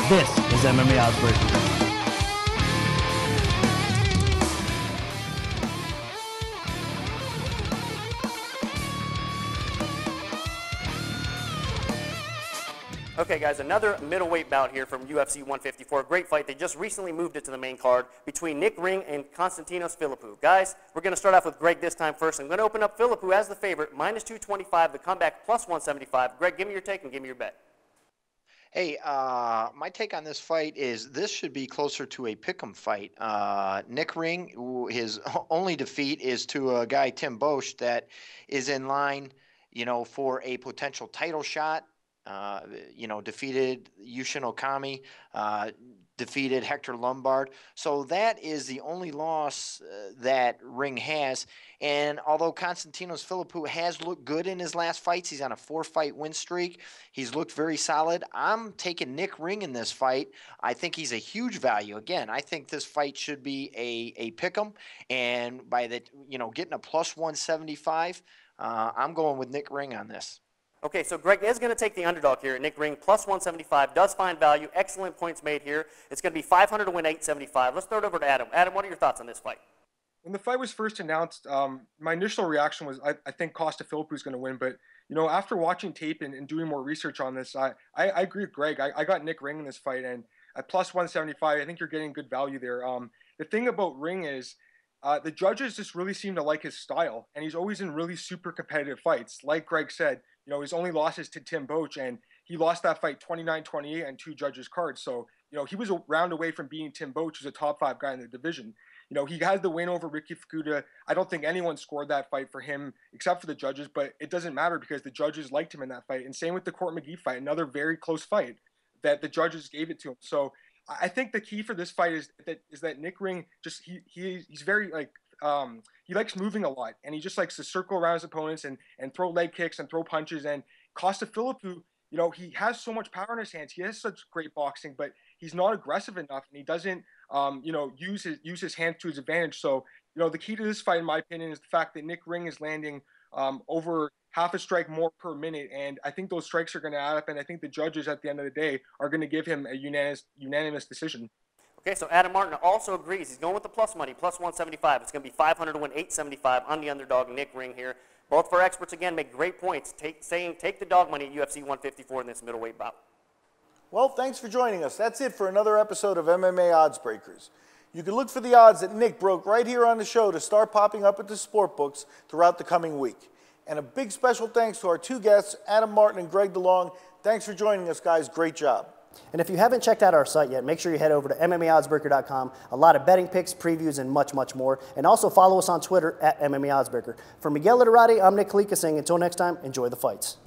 This is MMA Oddsbreakers. Okay, guys, another middleweight bout here from UFC 154. Great fight. They just recently moved it to the main card between Nick Ring and Constantinos Philippou. Guys, we're going to start off with Greg this time first. I'm going to open up Philippou as the favorite, minus 225, the comeback plus 175. Greg, give me your take and give me your bet. Hey, my take on this fight is this should be closer to a pick'em fight. Nick Ring, his only defeat is to a guy, Tim Bosch, that is in line, for a potential title shot. Defeated Yushin Okami, defeated Hector Lombard. So that is the only loss that Ring has. And although Constantinos Philippou has looked good in his last fights, he's on a 4-fight win streak. He's looked very solid. I'm taking Nick Ring in this fight. I think he's a huge value. Again, I think this fight should be a pick'em. And by the, getting a plus 175, I'm going with Nick Ring on this. Okay, so Greg is going to take the underdog here. Nick Ring plus 175 does find value. Excellent points made here. It's going to be 500 to win 875. Let's throw it over to Adam. Adam, what are your thoughts on this fight? When the fight was first announced, my initial reaction was I think Costa Philippou is going to win. But, after watching tape and doing more research on this, I agree with Greg. I got Nick Ring in this fight. And at plus 175, I think you're getting good value there. The thing about Ring is the judges just really seem to like his style. And he's always in really super competitive fights. Like Greg said, his only losses to Tim Boach, and he lost that fight 29-28 and 2 judges' cards. So, he was a round away from beating Tim Boach, who's a top 5 guy in the division. He has the win over Ricky Fukuda. I don't think anyone scored that fight for him except for the judges, but it doesn't matter because the judges liked him in that fight. And same with the Court McGee fight, another very close fight that the judges gave it to him. So I think the key for this fight is that Nick Ring just he's very he likes moving a lot, and he just likes to circle around his opponents and throw leg kicks and throw punches. And Costa Philippou, he has so much power in his hands. He has such great boxing, but he's not aggressive enough, and he doesn't, use his hands to his advantage. So, the key to this fight, in my opinion, is the fact that Nick Ring is landing over half a strike more per minute, and I think those strikes are going to add up, and I think the judges at the end of the day are going to give him a unanimous decision. Okay, so Adam Martin also agrees. He's going with the plus money, plus 175. It's going to be 500 to win 875 on the underdog, Nick Ring here. Both of our experts, again, make great points, saying take the dog money at UFC 154 in this middleweight bout. Well, thanks for joining us. That's it for another episode of MMA Oddsbreakers. You can look for the odds that Nick broke right here on the show to start popping up at the sport books throughout the coming week. And a big special thanks to our 2 guests, Adam Martin and Greg Delong. Thanks for joining us, guys. Great job. And if you haven't checked out our site yet, make sure you head over to MMAOddsbreaker.com. A lot of betting picks, previews, and much, much more. And also follow us on Twitter at MMA Oddsbreaker. For Miguel Literati, I'm Nick Kalikas saying until next time, enjoy the fights.